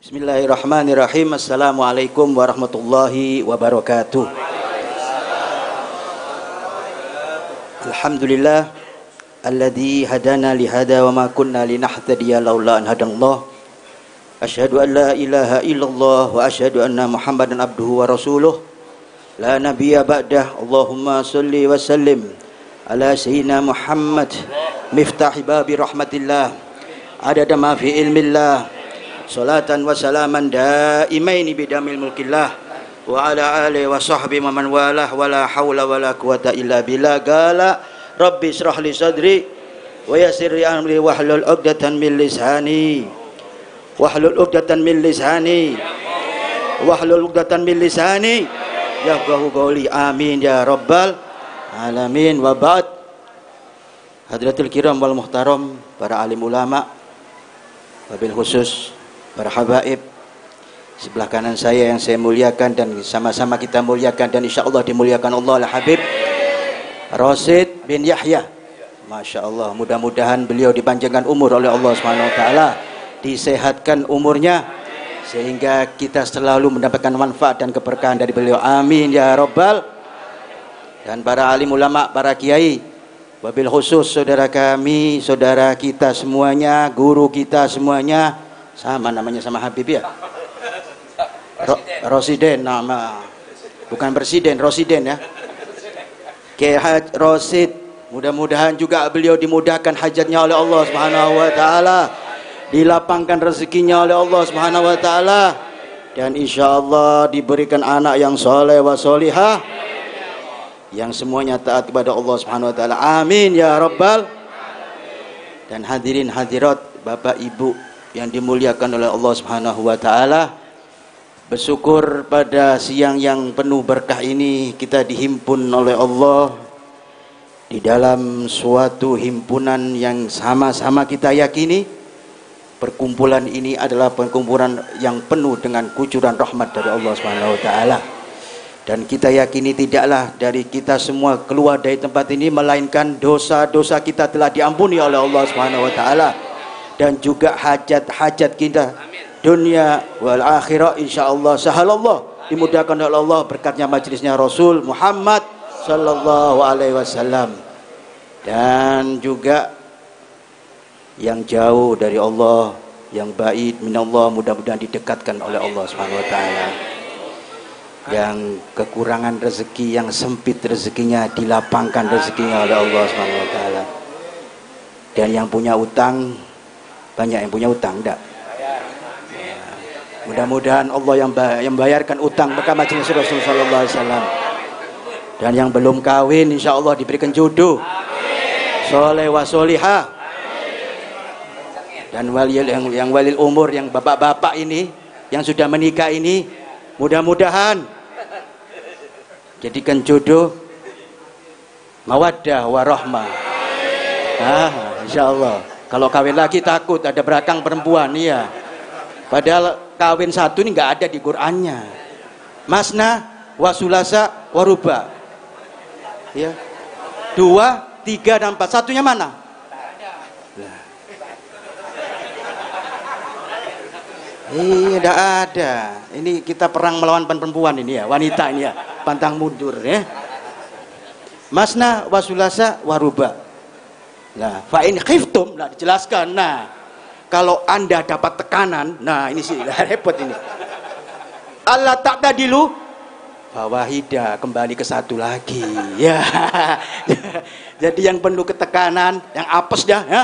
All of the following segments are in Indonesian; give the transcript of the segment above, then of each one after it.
Bismillahirrahmanirrahim. Assalamualaikum warahmatullahi wabarakatuh. Alhamdulillah alladzi hadana lihada wa ma kunna linahtadiya laula an hadanallah. Asyhadu an la ilaha illallah wa asyhadu anna Muhammadan abduhu wa rasuluh. La nabiyya ba'dah. Allahumma shalli wa sallim ala sayyidina Muhammad miftahi babi rahmatillah adada ma fi ilmillah. Salatan wa salaman daimaini bidamil mulkillah wa ala alihi wa sahbihi wa man walah wa la hawla wa la quwata illa billah. Qala rabbi israh li sadri wa yassir li amri wahlul 'uqdatan min lisani yafqahu qawli. Amin ya rabbal alamin. Wa ba'd. Hadratul kiram wal muhtaram, para alim ulama, wabil khusus para habaib sebelah kanan saya yang saya muliakan dan sama-sama kita muliakan dan insya Allah dimuliakan Allah al-Habib Rasid bin Yahya. Masya Allah, mudah-mudahan beliau dipanjangkan umur oleh Allah SWT, disehatkan umurnya sehingga kita selalu mendapatkan manfaat dan keberkahan dari beliau. Amin ya rabbal. Dan para alim ulama, para kiai, wabil khusus saudara kami, saudara kita semuanya, guru kita semuanya, sama namanya sama Habib ya, Rosiden, nama bukan presiden, Rosiden ya, Kiai Rosid. Mudah-mudahan juga beliau dimudahkan hajatnya oleh Allah Subhanahu wa taala, dilapangkan rezekinya oleh Allah Subhanahu wa taala, dan insya Allah diberikan anak yang soleh wa solihah, yang semuanya taat kepada Allah Subhanahu wa taala. Amin ya rabbal. Dan hadirin hadirat, Bapak Ibu yang dimuliakan oleh Allah Subhanahu wa taala, bersyukur pada siang yang penuh berkah ini kita dihimpun oleh Allah di dalam suatu himpunan yang sama-sama kita yakini perkumpulan ini adalah perkumpulan yang penuh dengan kucuran rahmat dari Allah Subhanahu wa taala. Dan kita yakini tidaklah dari kita semua keluar dari tempat ini melainkan dosa-dosa kita telah diampuni oleh Allah Subhanahu wa taala, dan juga hajat-hajat kita dunia wal akhirah insyaallah sahalallah, dimudahkan oleh Allah berkatnya majelisnya Rasul Muhammad sallallahu alaihi wasallam. Dan juga yang jauh dari Allah, yang baid minallah, mudah-mudahan didekatkan oleh Allah Subhanahu wa taala. Yang kekurangan rezeki, yang sempit rezekinya, dilapangkan rezekinya oleh Allah Subhanahu wa taala. Dan yang punya utang, banyak yang punya utang enggak? Ya. Mudah-mudahan Allah yang bayarkan utang maka majelis Rasul sallallahu alaihi wasallam. Dan yang belum kawin insya Allah diberikan jodoh soleh wa solihah. Dan yang walil umur, yang bapak-bapak ini yang sudah menikah ini, mudah-mudahan jadikan jodoh mawaddah warahmah. Insyaallah. Kalau kawin lagi takut ada berakang perempuan, iya. Padahal kawin satu ini nggak ada di Qur'annya. Masna wasulasa waruba. Ya. 2, 3 dan 4. Satunya mana? Iya, tidak ada. Ini kita perang melawan perempuan ini ya, wanita ini ya, pantang mundur ya. Masna wasulasa waruba. Nah, fa in khiftum, nah dijelaskan. Nah, kalau Anda dapat tekanan, nah ini sih repot ini. Allah ta'tadilu fawahida, kembali ke satu lagi. Ya. Jadi yang penuh ketekanan, yang apes dah ya,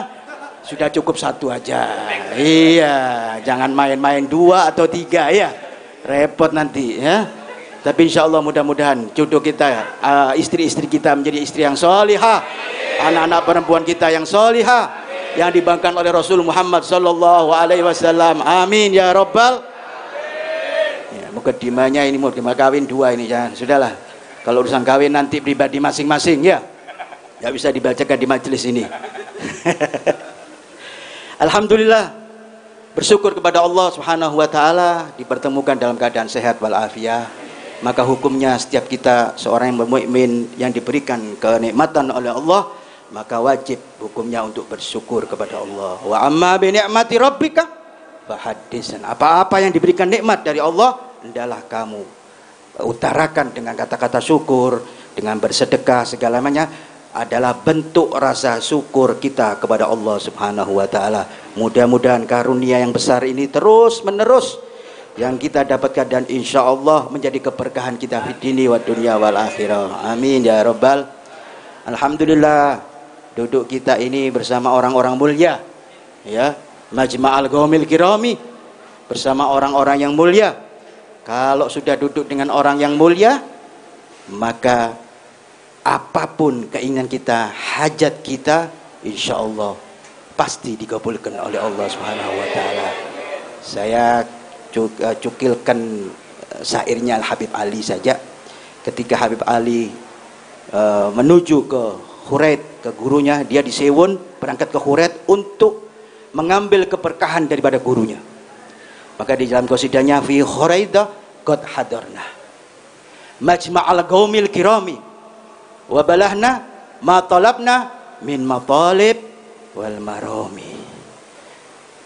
sudah cukup satu aja. Iya, jangan main-main 2 atau 3 ya. Repot nanti ya. Tapi insya Allah mudah-mudahan jodoh kita, istri-istri kita menjadi istri yang solihah, anak-anak perempuan kita yang solihah, yang dibanggakan oleh Rasul Muhammad sallallahu alaihi wasallam. Amin ya rabbal. Ya, mukadimahnya ini mukadimah kawin 2 ini, jangan, sudahlah. Kalau urusan kawin nanti pribadi masing-masing ya. Enggak bisa dibacakan di majelis ini. Alhamdulillah, bersyukur kepada Allah Subhanahu wa taala dipertemukan dalam keadaan sehat walafiat. Maka hukumnya setiap kita seorang yang mukmin yang diberikan kenikmatan oleh Allah, maka wajib hukumnya untuk bersyukur kepada Allah. Wa amma bi ni'mati rabbika fahaddisan. Apa-apa yang diberikan nikmat dari Allah, hendaklah kamu utarakan dengan kata-kata syukur, dengan bersedekah, segalanya adalah bentuk rasa syukur kita kepada Allah Subhanahu wa taala. Mudah-mudahan karunia yang besar ini terus menerus yang kita dapatkan, dan insya Allah menjadi keberkahan kita di dini wa dunia wal akhirah. Amin ya rabbal. Alhamdulillah, duduk kita ini bersama orang-orang mulia, ya, Majma'al Qaumil Kirami, bersama orang-orang yang mulia. Kalau sudah duduk dengan orang yang mulia, maka apapun keinginan kita, hajat kita, insya Allah pasti dikabulkan oleh Allah Subhanahu wa taala. Saya cukilkan syairnya Al Habib Ali saja. Ketika Habib Ali menuju ke Khuraid, ke gurunya, dia di Sewon berangkat ke Khuraid untuk mengambil keberkahan daripada gurunya. Maka di dalam qasidahnya, fi Khuraidah qad hadarna majma'al qaumil kirami wa balahna ma talabna min matalib wal marami.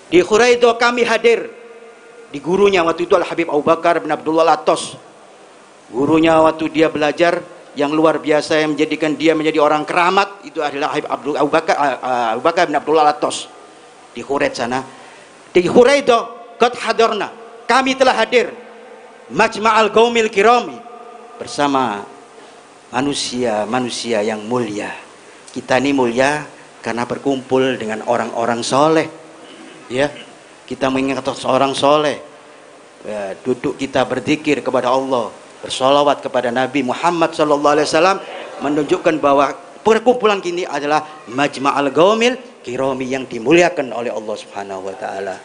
Di Khuraidah kami hadir. Di gurunya waktu itu Al Habib Abu Bakar bin Abdullah Al-Attas. Gurunya waktu dia belajar yang luar biasa yang menjadikan dia menjadi orang keramat, itu adalah Abu Bakar bin Abdullah Al-Attas. Di Khuraid sana, di Khuraidah qad hadarna, kami telah hadir Majma'al Qaumil Kirami, bersama manusia-manusia yang mulia. Kita ini mulia karena berkumpul dengan orang-orang soleh, ya. Kita mengingat seorang soleh, ya, duduk kita berzikir kepada Allah, bersolawat kepada Nabi Muhammad SAW, menunjukkan bahwa perkumpulan kini adalah Majma'al Qaumil Kirami yang dimuliakan oleh Allah Subhanahu wa taala.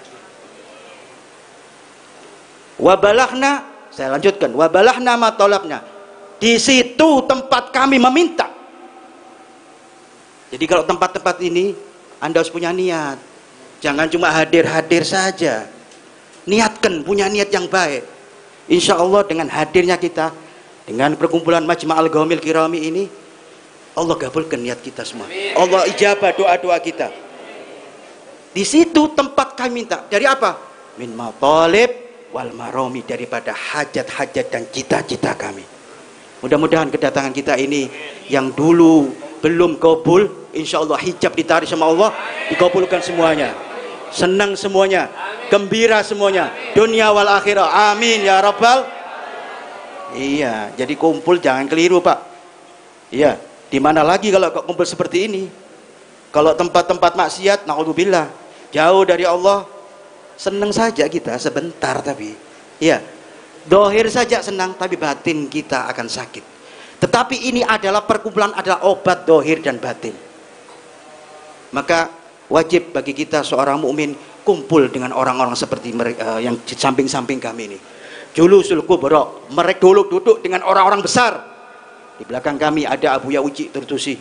Wabalahna, saya lanjutkan, wabalahna matolabna, di situ tempat kami meminta. Jadi kalau tempat-tempat ini Anda harus punya niat, jangan cuma hadir-hadir saja. Niatkan, punya niat yang baik. Insya Allah dengan hadirnya kita, dengan perkumpulan Majma'al Qaumil Kirami ini, Allah kabulkan niat kita semua. Allah ijabah doa-doa kita. Di situ tempat kami minta. Dari apa? Min matalib wal marami, daripada hajat-hajat dan cita-cita kami. Mudah-mudahan kedatangan kita ini yang dulu belum kabul, insya Allah hijab ditarik sama Allah, dikabulkan semuanya. Senang semuanya, gembira semuanya, dunia wal akhirah. Amin ya rabbal. Iya, jadi kumpul jangan keliru Pak. Iya, di mana lagi kalau kumpul seperti ini? Kalau tempat-tempat maksiat, naudzubillah, jauh dari Allah, senang saja kita sebentar, tapi ya dohir saja senang, tapi batin kita akan sakit. Tetapi ini adalah perkumpulan, adalah obat dohir dan batin. Maka wajib bagi kita seorang mukmin kumpul dengan orang-orang seperti mereka, yang di samping-samping kami ini. Julusul kubra, mereka duduk dengan orang-orang besar. Di belakang kami ada Abu Yauji Turtusi,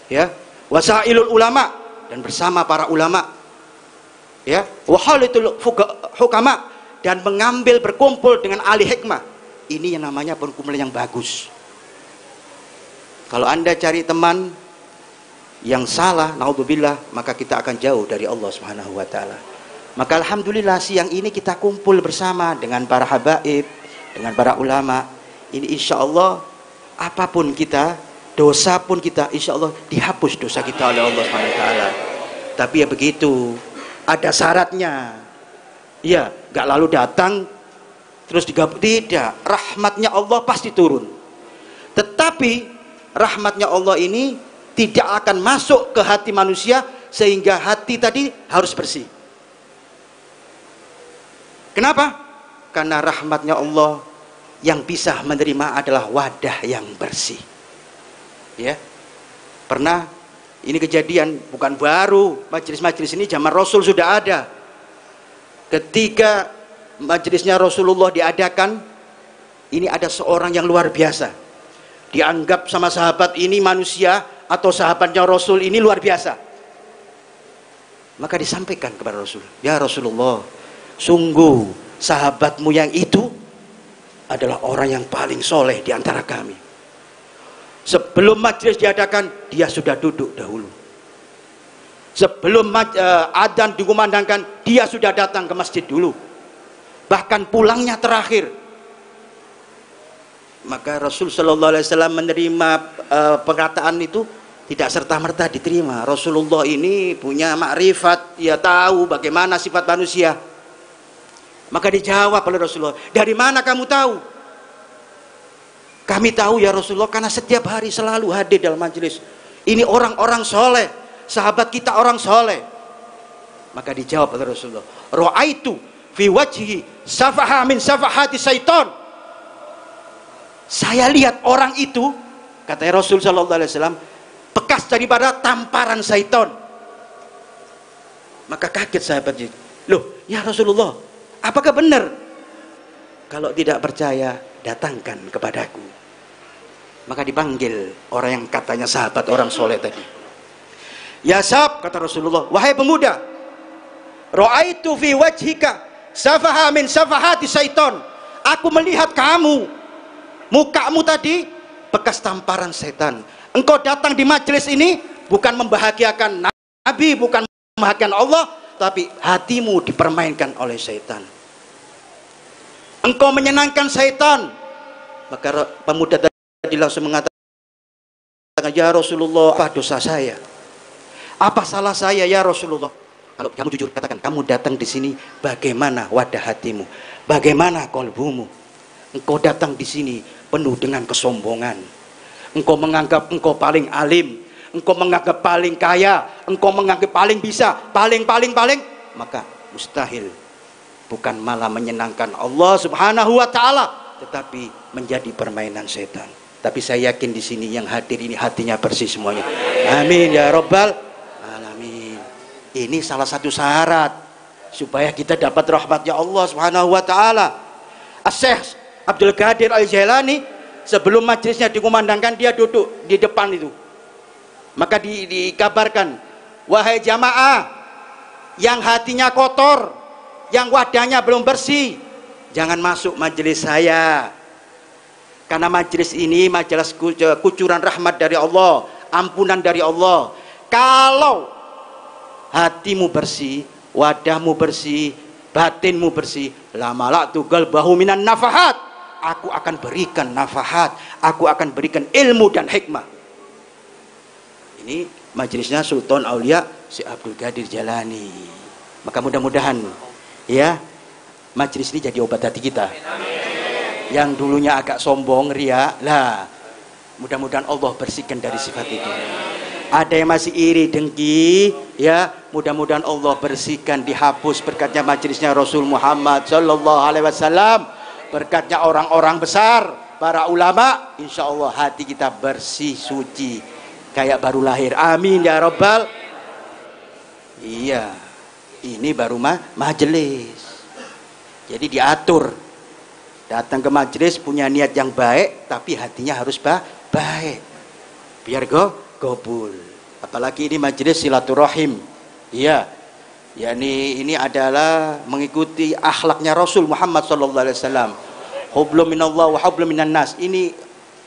ya, wasailul ulama, dan bersama para ulama, ya, wahalitul hukama, dan mengambil berkumpul dengan ahli hikmah. Ini yang namanya perkumpulan yang bagus. Kalau Anda cari teman yang salah, naudzubillah, maka kita akan jauh dari Allah Subhanahu wa taala. Maka alhamdulillah siang ini kita kumpul bersama dengan para habaib, dengan para ulama. Ini insya Allah apapun kita, dosa pun kita, insya Allah dihapus dosa kita oleh Allah Subhanahu wa taala. Tapi ya begitu, ada syaratnya. Ya, gak lalu datang terus digabung, tidak. Rahmatnya Allah pasti turun. Tetapi rahmatnya Allah ini tidak akan masuk ke hati manusia, sehingga hati tadi harus bersih. Kenapa? Karena rahmatnya Allah yang bisa menerima adalah wadah yang bersih. Ya, pernah ini kejadian, bukan baru, majelis-majelis ini zaman Rasul sudah ada. Ketika majelisnya Rasulullah diadakan, ini ada seorang yang luar biasa, dianggap sama sahabat ini manusia, atau sahabatnya Rasul ini luar biasa. Maka disampaikan kepada Rasul, ya Rasulullah, sungguh sahabatmu yang itu adalah orang yang paling soleh di antara kami. Sebelum majelis diadakan, dia sudah duduk dahulu. Sebelum adzan dikumandangkan, dia sudah datang ke masjid dulu. Bahkan pulangnya terakhir. Maka Rasul sallallahu alaihi wasallam menerima perkataan itu tidak serta-merta diterima. Rasulullah ini punya makrifat, dia tahu bagaimana sifat manusia. Maka dijawab oleh Rasulullah, "Dari mana kamu tahu?" "Kami tahu ya Rasulullah, karena setiap hari selalu hadir dalam majelis. Ini orang-orang soleh, sahabat kita orang soleh." Maka dijawab oleh Rasulullah, "Ra'aitu fi wajhi safaha min safahati syaitan." Saya lihat orang itu, kata Rasul sallallahu alaihi wasallam, bekas daripada tamparan syaitan. Maka kaget sahabat itu. "Loh, ya Rasulullah, apakah benar?" "Kalau tidak percaya, datangkan kepadaku." Maka dipanggil orang yang katanya sahabat orang soleh tadi. "Ya sahab," kata Rasulullah, "wahai pemuda, ra'aitu fi wajhika safaha min safahati syaitan." Aku melihat kamu, mukamu tadi bekas tamparan setan. Engkau datang di majelis ini bukan membahagiakan Nabi, bukan membahagiakan Allah, tapi hatimu dipermainkan oleh setan. Engkau menyenangkan setan. Maka pemuda tadi langsung mengatakan, "Ya Rasulullah, apa dosa saya? Apa salah saya ya Rasulullah?" "Kalau kamu jujur, katakan kamu datang di sini bagaimana wadah hatimu, bagaimana kolbumu? Engkau datang di sini penuh dengan kesombongan. Engkau menganggap engkau paling alim, engkau menganggap paling kaya, engkau menganggap paling bisa, paling. Maka mustahil, bukan malah menyenangkan Allah Subhanahu wa taala, tetapi menjadi permainan setan." Tapi saya yakin di sini yang hadir ini hatinya bersih semuanya. Amin ya rabbal alamin. Ini salah satu syarat supaya kita dapat rahmatnya Allah Subhanahu wa taala. Asy-Syaikh Abdul Qadir Al-Jailani sebelum majelisnya dikumandangkan, dia duduk di depan itu. Maka dikabarkan, "Wahai jamaah yang hatinya kotor, yang wadahnya belum bersih, jangan masuk majelis saya. Karena majelis ini majelis kucuran rahmat dari Allah, ampunan dari Allah. Kalau hatimu bersih, wadahmu bersih, batinmu bersih, lamala'tu qalbahu minan nafahat." Aku akan berikan nafahat, aku akan berikan ilmu dan hikmah. Ini majelisnya Sultan Aulia Syekh Abdul Qadir Jailani. Maka mudah-mudahan ya majelis ini jadi obat hati kita. Yang dulunya agak sombong, ria, lah mudah-mudahan Allah bersihkan dari sifat itu. Ada yang masih iri, dengki, ya mudah-mudahan Allah bersihkan, dihapus berkatnya majelisnya Rasul Muhammad sallallahu alaihi wasallam, berkatnya orang-orang besar, para ulama. Insya Allah hati kita bersih, suci, kayak baru lahir. Amin ya rabbal. Iya, ini baru majelis. Jadi diatur, datang ke majelis punya niat yang baik, tapi hatinya harus baik, biar gobul. Apalagi ini majelis silaturahim. Iya, yakni ini adalah mengikuti akhlaknya Rasul Muhammad sallallahu alaihi wasallam. Hublum minallah wa hublum minan nas. Ini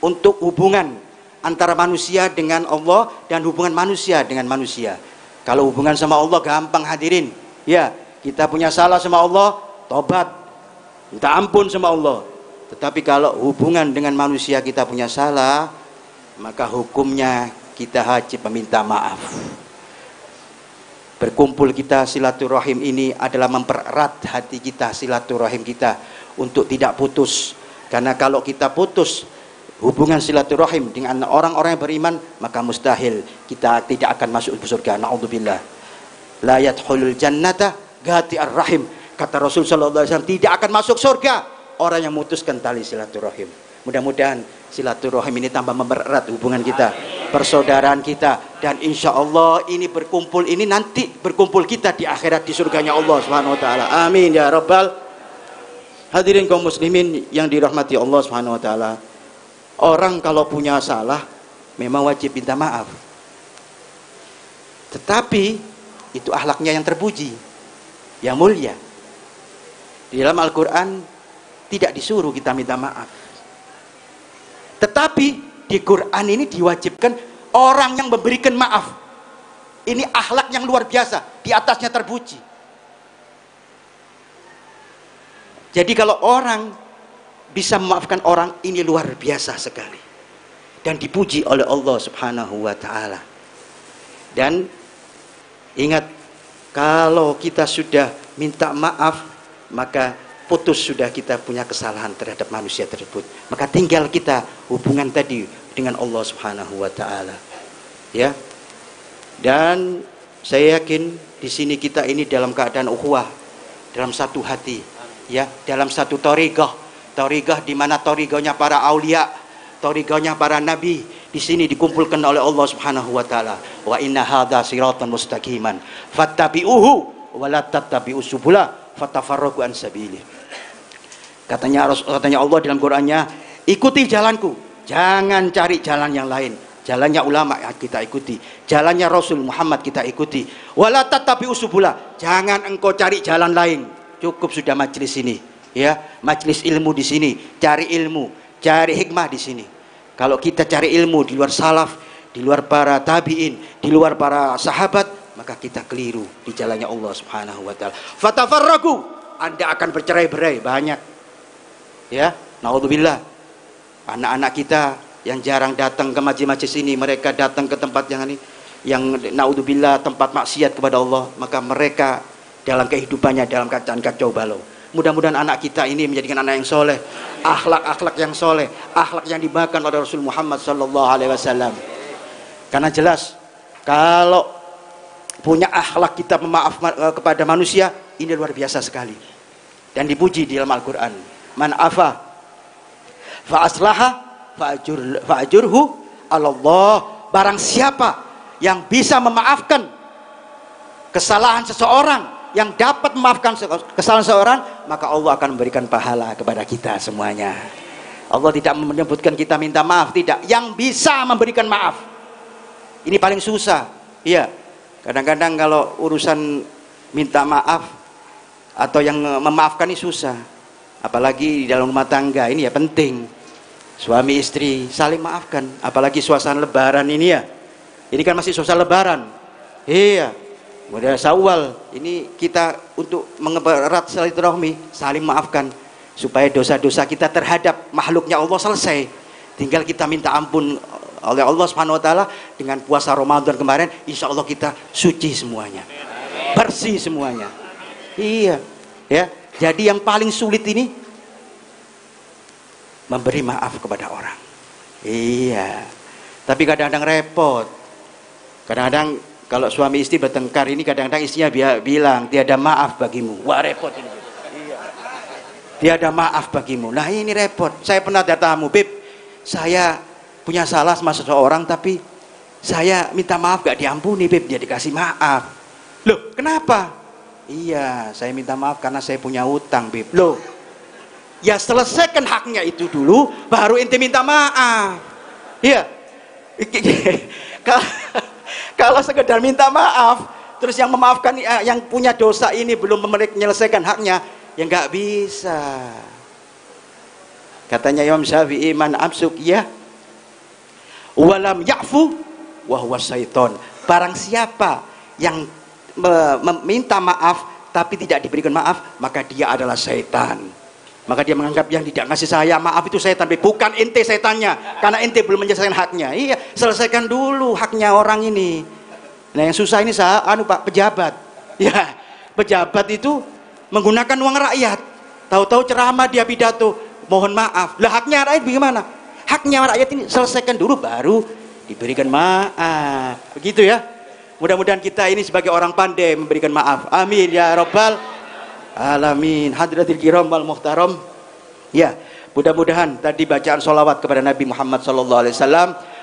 untuk hubungan antara manusia dengan Allah dan hubungan manusia dengan manusia. Kalau hubungan sama Allah gampang hadirin. Ya, kita punya salah sama Allah, tobat, minta ampun sama Allah. Tetapi kalau hubungan dengan manusia kita punya salah, maka hukumnya kita wajib meminta maaf. Berkumpul kita silaturahim ini adalah mempererat hati kita, silaturahim kita untuk tidak putus. Karena kalau kita putus hubungan silaturahim dengan orang-orang yang beriman, maka mustahil kita tidak akan masuk surga. Na'udzubillah. La yadkhulul jannata ghati'ar rahim. Kata Rasul sallallahu alaihi wasallam, tidak akan masuk surga orang yang memutuskan tali silaturahim. Mudah-mudahan silaturahim ini tambah mempererat hubungan kita, persaudaraan kita, dan insya Allah ini berkumpul ini nanti berkumpul kita di akhirat di surganya Allah Subhanahu wa taala. Amin ya rabbal. Hadirin kaum muslimin yang dirahmati Allah Subhanahu wa taala. Orang kalau punya salah memang wajib minta maaf. Tetapi itu akhlaknya yang terpuji, yang mulia. Di dalam Al-Qur'an tidak disuruh kita minta maaf. Tetapi di Quran ini diwajibkan orang yang memberikan maaf Ini akhlak yang luar biasa, di atasnya terpuji. Jadi kalau orang bisa memaafkan orang, ini luar biasa sekali dan dipuji oleh Allah Subhanahu wa taala. Dan ingat, kalau kita sudah minta maaf, maka putus sudah kita punya kesalahan terhadap manusia tersebut. Maka tinggal kita hubungan tadi dengan Allah Subhanahu wa taala. Ya. Dan saya yakin di sini kita ini dalam keadaan ukhuwah, dalam satu hati, ya, dalam satu thariqah di mana thariqahnya para aulia, thariqahnya para nabi, di sini dikumpulkan oleh Allah Subhanahu wa taala. Wa inna hadza siratan mustaqiman fattabi'uhu wa la tattabi'us subula fatafarraqu an sabili. Katanya Allah dalam Qur'annya, ikuti jalanku, jangan cari jalan yang lain. Jalannya ulama kita ikuti, jalannya Rasul Muhammad kita ikuti. Wala tattabi'us subula, jangan engkau cari jalan lain. Cukup sudah majelis ini, ya, majelis ilmu di sini, cari ilmu, cari hikmah di sini. Kalau kita cari ilmu di luar salaf, di luar para tabi'in, di luar para sahabat, maka kita keliru di jalannya Allah Subhanahu wa taala. Fatafarraqu, Anda akan bercerai-berai banyak. Ya, naudzubillah. Anak-anak kita yang jarang datang ke majlis-majlis ini, mereka datang ke tempat yang ini, yang naudzubillah tempat maksiat kepada Allah, maka mereka dalam kehidupannya dalam keadaan kacau balau. Mudah-mudahan anak kita ini menjadikan anak yang soleh, akhlak-akhlak yang soleh, akhlak yang dibawakan oleh Rasul Muhammad sallallahu alaihi wasallam. Karena jelas kalau punya akhlak kita memaaf kepada manusia, ini luar biasa sekali dan dipuji di dalam Al-Quran. Man afa fa aslaha fa'ajurhu Allah. Barang siapa yang bisa memaafkan kesalahan seseorang, yang dapat memaafkan kesalahan seseorang, maka Allah akan memberikan pahala kepada kita semuanya. Allah tidak menyebutkan kita minta maaf, tidak, yang bisa memberikan maaf. Ini paling susah. Iya, kadang-kadang kalau urusan minta maaf atau yang memaafkan ini susah, apalagi di dalam rumah tangga. Ini ya penting, suami istri saling maafkan, apalagi suasana lebaran ini ya. Ini kan masih suasana lebaran. Iya. Kemudian Syawal, ini kita untuk mengerat silaturahmi, saling maafkan supaya dosa-dosa kita terhadap makhluknya Allah selesai. Tinggal kita minta ampun oleh Allah Subhanahu wa taala. Dengan puasa Ramadan kemarin, insya Allah kita suci semuanya, bersih semuanya. Iya, ya. Jadi yang paling sulit ini memberi maaf kepada orang. Iya. Tapi kadang-kadang repot. Kadang-kadang kalau suami istri bertengkar ini, kadang-kadang istrinya bilang tiada maaf bagimu. Wah, repot ini. Iya. Tiada maaf bagimu. Nah, ini repot. Saya pernah tamu, Beb, saya punya salah sama seseorang, tapi saya minta maaf gak diampuni, Beb. Dia dikasih maaf. Loh, kenapa? Iya, saya minta maaf karena saya punya utang, Beb. Loh, ya selesaikan haknya itu dulu, baru ente minta maaf. Iya. Kalau sekedar minta maaf, terus yang memaafkan, yang punya dosa ini belum menyelesaikan haknya, ya nggak bisa. Katanya Imam Syafi'i, man absuk ya walam ya'fu wa huwa syaiton. Barang siapa yang meminta maaf tapi tidak diberikan maaf, maka dia adalah syaitan. Maka dia menganggap yang tidak ngasih saya maaf itu setan, bukan ente setannya, karena ente belum menyelesaikan haknya. Iya, selesaikan dulu haknya orang ini. Nah, yang susah ini Pak, pejabat. Ya, pejabat itu menggunakan uang rakyat. Tahu-tahu ceramah dia pidato, mohon maaf. Lah haknya rakyat bagaimana? Haknya rakyat ini selesaikan dulu baru diberikan maaf. Begitu ya. Mudah-mudahan kita ini sebagai orang pandai memberikan maaf. Amin ya rabbal alamin. Hadratil kiram wal muhtaram. Ya, mudah-mudahan tadi bacaan sholawat kepada Nabi Muhammad SAW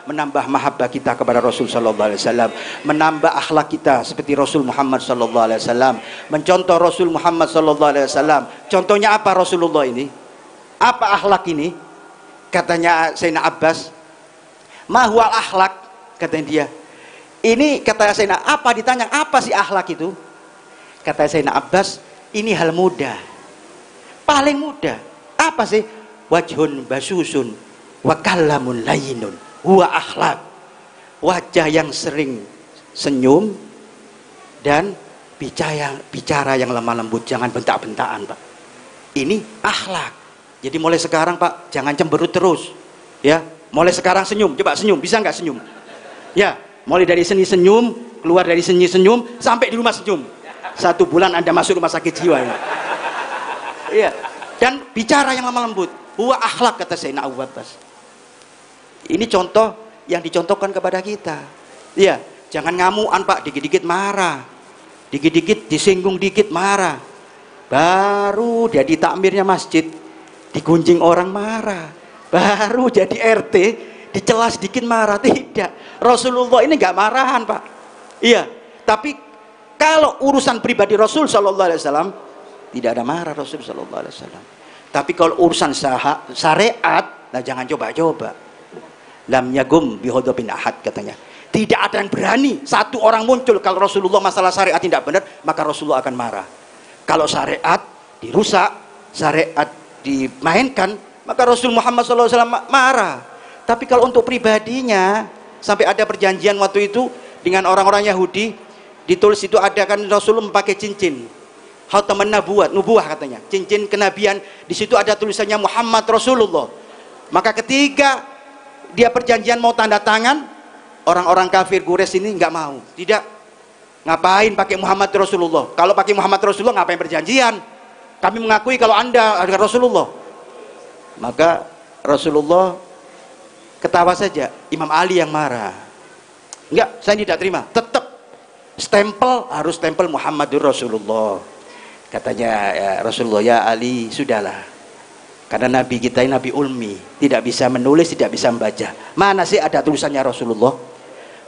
menambah mahabbah kita kepada Rasul SAW, menambah akhlak kita seperti Rasul Muhammad SAW, mencontoh Rasul Muhammad SAW. Contohnya apa Rasulullah ini? Apa akhlak ini? Katanya Sayyidina Abbas, mahwal akhlak, katanya dia. Ini kata Sayyidina, apa ditanya apa sih akhlak itu? Kata Sayyidina Abbas, ini hal mudah, paling mudah. Apa sih? Wajhun basusun wa kallamun layyinun huwa akhlak. Wajah yang sering senyum, dan bicara yang lemah lembut, jangan bentak-bentakan, Pak. Ini akhlak. Jadi mulai sekarang, Pak, jangan cemberut terus. Ya, mulai sekarang senyum. Coba senyum, bisa nggak senyum? Ya, mulai dari seni senyum, keluar dari seni senyum, sampai di rumah senyum. 1 bulan Anda masuk rumah sakit jiwa. Ya. Iya. Dan bicara yang lemah lembut. Huwa akhlak, kata Sayyidina Abu Abbas. Ini contoh yang dicontohkan kepada kita. Iya, jangan ngamuan, Pak, dikit-dikit marah. Dikit-dikit disinggung dikit marah. Baru jadi takmirnya masjid, digunjing orang marah. Baru jadi RT, dicela sedikit marah. Tidak, Rasulullah ini nggak marahan, Pak. Iya, tapi kalau urusan pribadi Rasul Sallallahu Alaihi Wasallam tidak ada marah Rasul Sallallahu Alaihi Wasallam. Tapi kalau urusan syariat, nah jangan coba-coba. Lam yagum bihodobin ahad, katanya. Tidak ada yang berani, satu orang muncul kalau Rasulullah masalah syariat tidak benar, maka Rasulullah akan marah. Kalau syariat dirusak, syariat dimainkan, maka Rasul Muhammad SAW marah. Tapi kalau untuk pribadinya, sampai ada perjanjian waktu itu dengan orang-orang Yahudi, ditulis itu ada kan Rasulullah memakai cincin, khataman nubuah katanya, cincin kenabian. Di situ ada tulisannya Muhammad Rasulullah. Maka ketika dia perjanjian mau tanda tangan, orang-orang kafir Quraisy ini nggak mau, tidak. Ngapain pakai Muhammad Rasulullah? Kalau pakai Muhammad Rasulullah ngapain perjanjian? Kami mengakui kalau Anda adalah Rasulullah. Maka Rasulullah ketawa saja. Imam Ali yang marah. Enggak, saya tidak terima. Tetap stempel, harus stempel Muhammadur Rasulullah. Katanya ya, Rasulullah, ya Ali, sudahlah. Karena Nabi kita ini Nabi Ulmi, tidak bisa menulis, tidak bisa membaca. Mana sih ada tulisannya Rasulullah?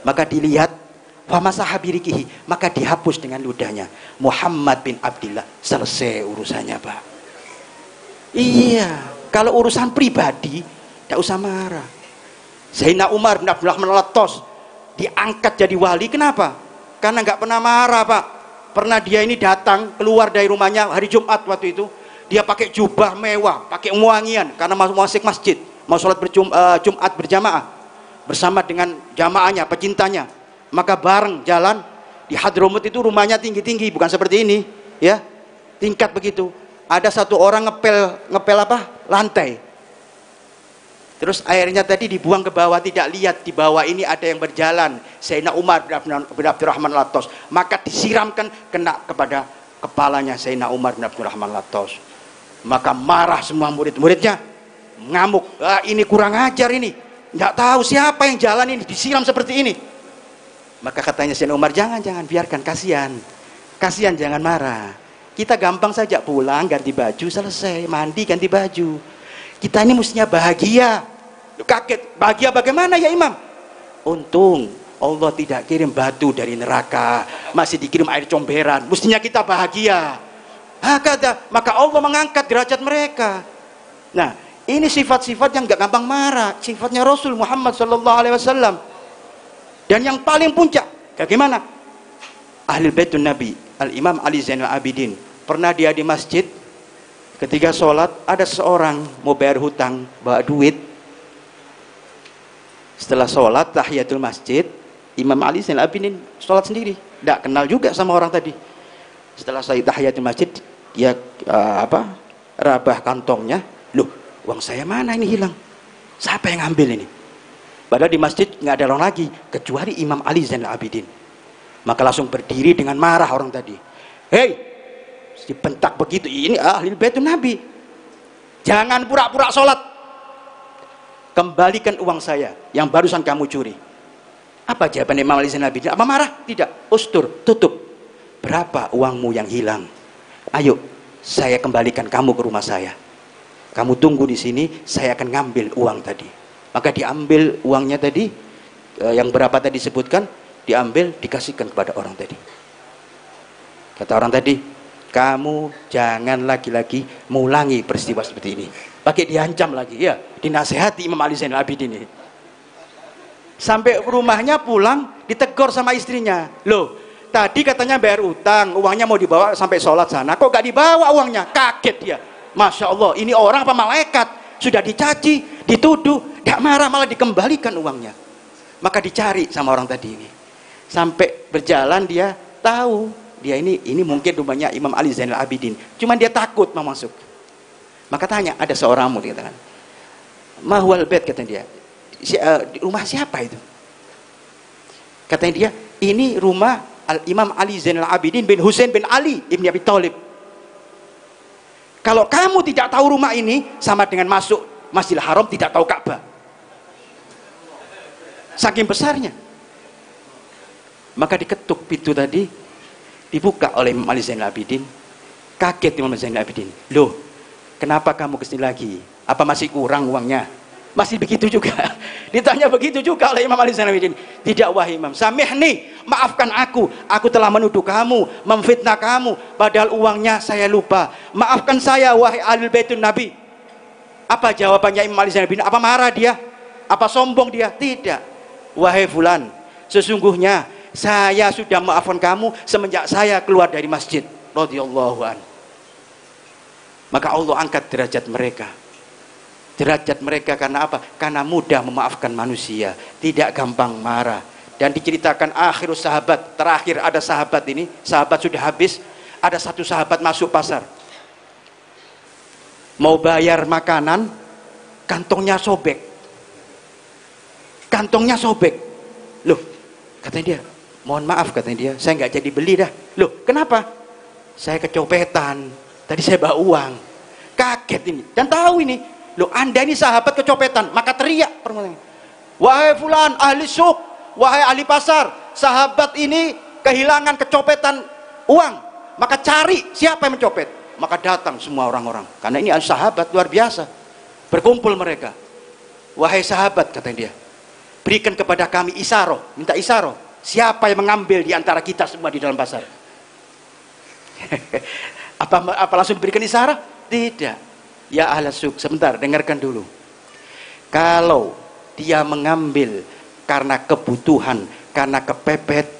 Maka dilihat, famasahabirikihi, maka dihapus dengan ludahnya Muhammad bin Abdillah. Selesai urusannya, Pak. Iya, kalau urusan pribadi tidak usah marah. Sayyidina Umar bin Abdullah meletos, diangkat jadi wali. Kenapa? Karena nggak pernah marah, Pak. Pernah dia ini datang keluar dari rumahnya hari Jumat waktu itu, dia pakai jubah mewah, pakai wangian karena masuk masjid, mau sholat Jumat berjamaah bersama dengan jamaahnya, pecintanya. Maka bareng jalan di Hadramut itu, rumahnya tinggi-tinggi, bukan seperti ini, ya, tingkat begitu. Ada satu orang ngepel apa? Lantai. Terus airnya tadi dibuang ke bawah, tidak lihat di bawah ini ada yang berjalan. Sayyidina Umar bin Abdurrahman Latos, maka disiramkan kena kepada kepalanya Sayyidina Umar bin Abdurrahman Latos. Maka marah semua murid-muridnya, ngamuk. Ini kurang ajar ini, nggak tahu siapa yang jalan ini disiram seperti ini. Maka katanya Sayyidina Umar, jangan biarkan, kasihan, jangan marah. Kita gampang saja pulang, ganti baju, selesai, mandi, ganti baju. Kita ini mestinya bahagia. Kaget, bahagia bagaimana ya Imam? Untung Allah tidak kirim batu dari neraka, masih dikirim air comberan. Mestinya kita bahagia. Maka Allah mengangkat derajat mereka. Nah, ini sifat-sifat yang gak gampang marah, sifatnya Rasul Muhammad SAW. Dan yang paling puncak, bagaimana? Ahlul Baitun Nabi, Al-Imam Ali Zainal Abidin. Pernah dia di masjid, ketika sholat, ada seorang mau bayar hutang, bawa duit. Setelah sholat, tahiyatul masjid, Imam Ali Zainal Abidin sholat sendiri. Tidak kenal juga sama orang tadi. Setelah saya tahiyatul masjid, dia rabah kantongnya. Loh, uang saya mana ini hilang? Siapa yang ngambil ini? Padahal di masjid nggak ada orang lagi kecuali Imam Ali Zainal Abidin. Maka langsung berdiri dengan marah orang tadi. Hei, dibentak begitu. Ini ahli baitun Nabi. Jangan pura-pura sholat. Kembalikan uang saya yang barusan kamu curi. Apa jawaban Imam Ali Zainal Abidin? Apa marah? Tidak. Ustur, tutup. Berapa uangmu yang hilang? Ayo, saya kembalikan kamu ke rumah saya. Kamu tunggu di sini, saya akan ngambil uang tadi. Maka diambil uangnya tadi, yang berapa tadi disebutkan, diambil, dikasihkan kepada orang tadi. Kata orang tadi, kamu jangan lagi-lagi mengulangi peristiwa seperti ini. Pakai diancam lagi, ya, dinasehati Imam Ali Zainal Abidin ini. Sampai rumahnya pulang, ditegur sama istrinya. Loh, tadi katanya bayar utang, uangnya mau dibawa sampai sholat sana, kok gak dibawa uangnya? Kaget dia. Masya Allah, ini orang apa malaikat? Sudah dicaci, dituduh, gak marah, malah dikembalikan uangnya. Maka dicari sama orang tadi ini. Sampai berjalan dia tahu dia ini mungkin rumahnya Imam Ali Zainal Abidin, cuman dia takut mau masuk. Maka tanya, ada seorang murid katakan, mahwal bait, kata dia, rumah siapa itu? Katanya dia, ini rumah Imam Ali Zainal Abidin bin Husain bin Ali ibn Abi Thalib. Kalau kamu tidak tahu rumah ini, sama dengan masuk Masjidil Haram tidak tahu Ka'bah. Saking besarnya. Maka diketuk pintu tadi, dibuka oleh Imam Ali Zainal Abidin. Kaget Imam Ali Zainal Abidin, loh, kenapa kamu kesini lagi? Apa masih kurang uangnya? Masih begitu juga. Ditanya begitu juga oleh Imam Ali Zainal Abidin. Tidak, wahai Imam, samihni, maafkan aku telah menuduh kamu, memfitnah kamu, padahal uangnya saya lupa. Maafkan saya, wahai Ahlul Baitun Nabi. Apa jawabannya Imam Ali Zainal Abidin? Apa marah dia? Apa sombong dia? Tidak. Wahai fulan, sesungguhnya saya sudah maafkan kamu semenjak saya keluar dari masjid radhiyallahu an. Maka Allah angkat derajat mereka. Derajat mereka karena apa? Karena mudah memaafkan manusia, tidak gampang marah. Dan diceritakan akhir sahabat, terakhir ada sahabat ini, sahabat sudah habis, ada satu sahabat masuk pasar, mau bayar makanan, kantongnya sobek. Kantongnya sobek. Loh, katanya dia, mohon maaf, katanya dia, saya nggak jadi beli dah. Loh, kenapa? Saya kecopetan, tadi saya bawa uang. Kaget ini, dan tahu ini. Loh, Anda ini sahabat kecopetan, maka teriak permohonan. Wahai fulan ahli suk, wahai ahli pasar, sahabat ini kehilangan kecopetan uang, maka cari siapa yang mencopet. Maka datang semua orang-orang, karena ini sahabat luar biasa. Berkumpul mereka. Wahai sahabat, katanya dia, berikan kepada kami isyaroh, minta isyaroh. Siapa yang mengambil di antara kita semua di dalam pasar? apa langsung diberikan isyaroh? Tidak. Ya ahli suk, sebentar, dengarkan dulu. Kalau dia mengambil karena kebutuhan, karena kepepet,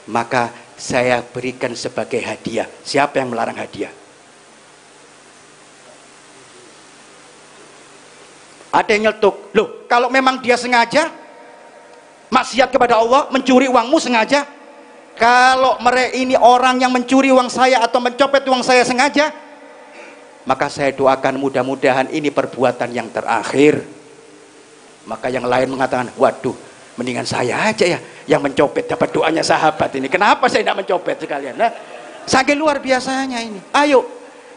maka saya berikan sebagai hadiah. Siapa yang melarang hadiah? Ada yang nyeletuk. Loh, kalau memang dia sengaja maksiat kepada Allah, mencuri uangmu sengaja, kalau mereka ini orang yang mencuri uang saya atau mencopet uang saya sengaja, maka saya doakan mudah-mudahan ini perbuatan yang terakhir. Maka yang lain mengatakan, waduh, mendingan saya aja ya yang mencopet, dapat doanya sahabat ini. Kenapa saya tidak mencopet sekalian? Nah, saking luar biasanya ini. Ayo,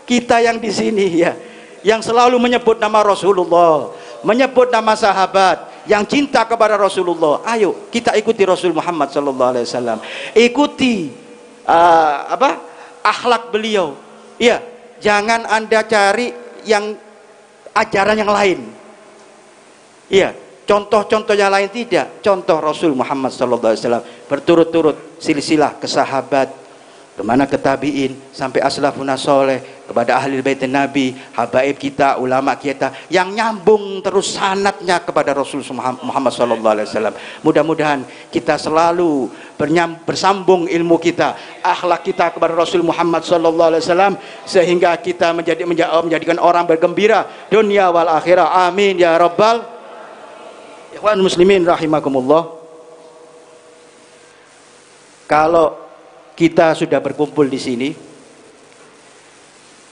kita yang di sini ya, yang selalu menyebut nama Rasulullah, menyebut nama sahabat, yang cinta kepada Rasulullah, ayo kita ikuti Rasul Muhammad SAW. Ikuti akhlak beliau. Iya. Jangan Anda cari yang ajaran yang lain. Iya, contoh-contoh yang lain tidak. Contoh Rasul Muhammad SAW berturut-turut silsilah ke sahabat, kemana ke tabiin, sampai aslafun soleh, kepada ahli bait Nabi, habaib kita, ulama kita, yang nyambung terus sanatnya kepada Rasul Muhammad SAW. Mudah-mudahan kita selalu bersambung ilmu kita, akhlak kita kepada Rasul Muhammad SAW, sehingga kita menjadikan orang bergembira dunia wal akhirah. Amin ya rabbal ikhwan muslimin rahimakumullah. Kalau kita sudah berkumpul di sini,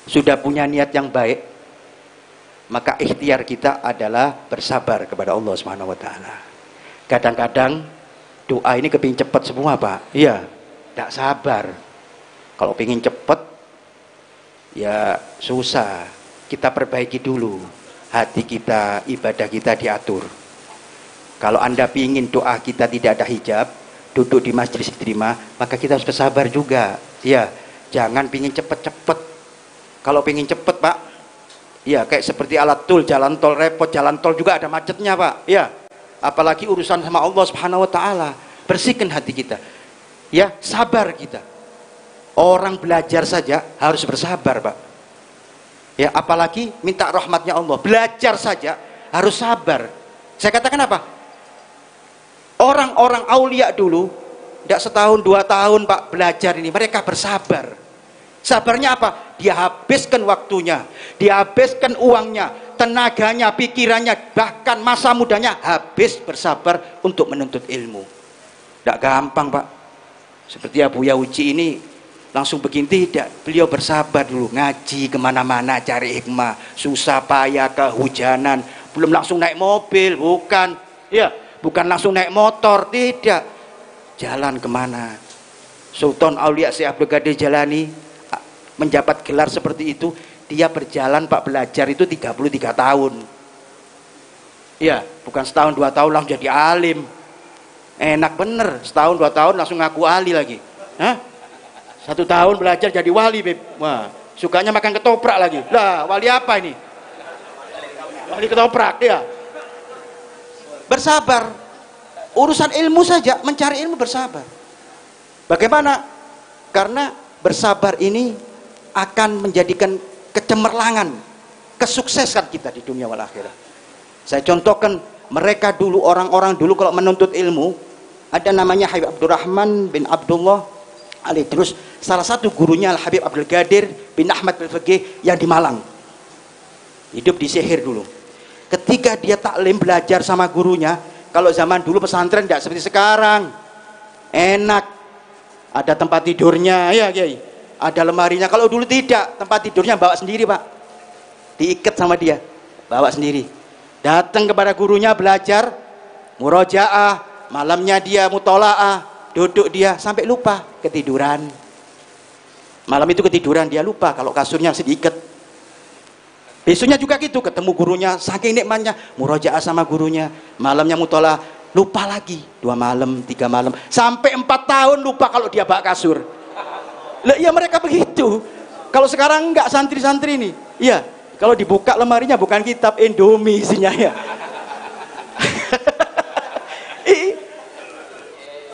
sudah punya niat yang baik, maka ikhtiar kita adalah bersabar kepada Allah Subhanahu wa taala. Kadang-kadang doa ini kepingin cepat semua, Pak. Iya, tidak sabar. Kalau pingin cepat, ya susah. Kita perbaiki dulu hati kita, ibadah kita diatur. Kalau Anda pingin doa kita tidak ada hijab, duduk di majelis diterima, maka kita harus bersabar juga. Ya, jangan pingin cepet-cepet. Kalau pingin cepet, Pak, ya kayak seperti alat tol, jalan tol repot, jalan tol juga ada macetnya, Pak. Ya, apalagi urusan sama Allah Subhanahu wa taala. Bersihkan hati kita. Ya, sabar kita. Orang belajar saja harus bersabar, Pak. Ya, apalagi minta rahmatnya Allah. Belajar saja harus sabar. Saya katakan apa? Orang-orang aulia dulu, tidak setahun, 2 tahun, Pak, belajar ini, mereka bersabar. Sabarnya apa? Dia habiskan waktunya, dia habiskan uangnya, tenaganya, pikirannya, bahkan masa mudanya habis bersabar untuk menuntut ilmu. Tidak gampang, Pak. Seperti Abu Yauji ini langsung begini tidak, beliau bersabar dulu, ngaji kemana-mana cari hikmah, susah payah kehujanan, belum langsung naik mobil, bukan, ya, bukan langsung naik motor, tidak, jalan kemana. Sultan Aulia Syekh Abdul Qadir Jalani menjabat gelar seperti itu, dia berjalan Pak, belajar itu 33 tahun. Ya, bukan setahun 2 tahun langsung jadi alim. Enak bener, setahun 2 tahun langsung ngaku ali lagi. Hah? 1 tahun belajar jadi wali, Beb. Wah, sukanya makan ketoprak lagi. Lah, wali apa ini? Wali ketoprak, ya. Bersabar. Urusan ilmu saja, mencari ilmu bersabar. Bagaimana? Karena bersabar ini akan menjadikan kecemerlangan, kesuksesan kita di dunia wal akhirah. Saya contohkan, mereka dulu, orang-orang dulu kalau menuntut ilmu, ada namanya Habib Abdurrahman bin Abdullah Ali. Terus salah satu gurunya Al Habib Abdul Qadir bin Ahmad Al-Faqih yang di Malang. Hidup di Sihir dulu. Ketika dia taklim belajar sama gurunya, kalau zaman dulu pesantren tidak seperti sekarang. Enak. Ada tempat tidurnya, ya Kiai. Ada lemarinya. Kalau dulu tidak, tempat tidurnya bawa sendiri, Pak. Diikat sama dia, bawa sendiri. Datang kepada gurunya belajar, murojaah, malamnya dia mutolaah, duduk dia sampai lupa, ketiduran. Malam itu ketiduran, dia lupa kalau kasurnya masih diikat. Besoknya juga gitu, ketemu gurunya, saking nikmatnya, murojaah sama gurunya, malamnya mutolaah, lupa lagi, 2 malam, 3 malam, sampai 4 tahun lupa kalau dia bak kasur. Lah ya mereka begitu. Kalau sekarang enggak, santri-santri ini, iya. Kalau dibuka lemarinya bukan kitab, Indomie isinya, ya.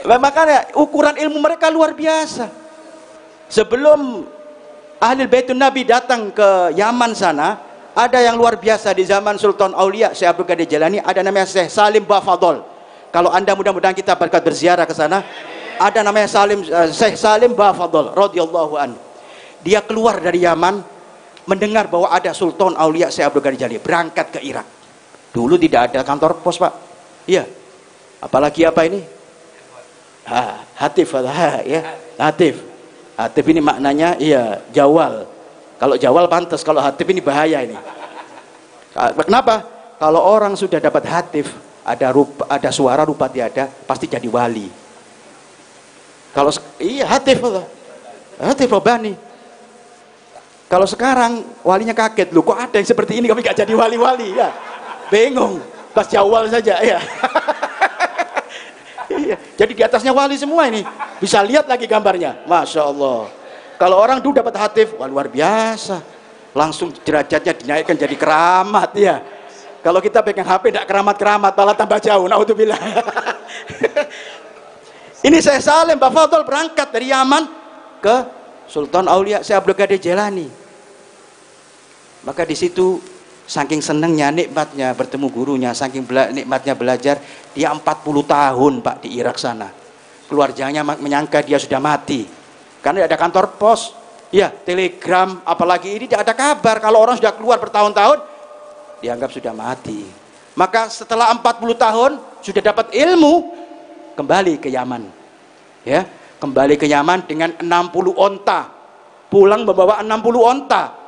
Makanya ukuran ilmu mereka luar biasa. Sebelum ahli Baitun Nabi datang ke Yaman sana, ada yang luar biasa di zaman Sultan Aulia Syekh Abdul Qadir Jalani, ada namanya Syekh Salim Bafadol. Kalau Anda mudah-mudahan kita berkat berziarah ke sana, ada namanya Syekh Salim Bafadol radhiyallahu anhu. Dia keluar dari Yaman, mendengar bahwa ada Sultan Aulia Syekh Abdul Qadir Jalani, berangkat ke Irak. Dulu tidak ada kantor pos, Pak. Iya. Apalagi apa ini? Hatif, ya. Hatif. Hatif ini maknanya, iya, jawal. Kalau jawal pantas, kalau hatif ini bahaya ini. Kenapa? Kalau orang sudah dapat hatif, ada suara rupa tiada, pasti jadi wali. Kalau iya hatif, hatif robani. Kalau sekarang walinya kaget, loh kok ada yang seperti ini, kami gak jadi wali-wali, ya. Bingung, pas jawal saja, ya. Iya. Jadi di atasnya wali semua ini, bisa lihat lagi gambarnya, Masya Allah. Kalau orang dulu dapat hatif, wah luar biasa, langsung derajatnya dinaikkan jadi keramat, ya. Kalau kita pegang HP tidak keramat-keramat, malah tambah jauh, naudzubillah. Ini saya Salim Bafadol berangkat dari Yaman ke Sultan Aulia Syekh Abdul Qadir Jalani. Maka di situ saking senangnya, nikmatnya bertemu gurunya, saking nikmatnya belajar, dia 40 tahun Pak di Irak sana. Keluarganya menyangka dia sudah mati. Karena tidak ada kantor pos, ya, telegram, apalagi ini tidak ada kabar. Kalau orang sudah keluar bertahun-tahun, dianggap sudah mati. Maka setelah 40 tahun sudah dapat ilmu, kembali ke Yaman. Ya, kembali ke Yaman dengan 60 onta. Pulang membawa 60 onta.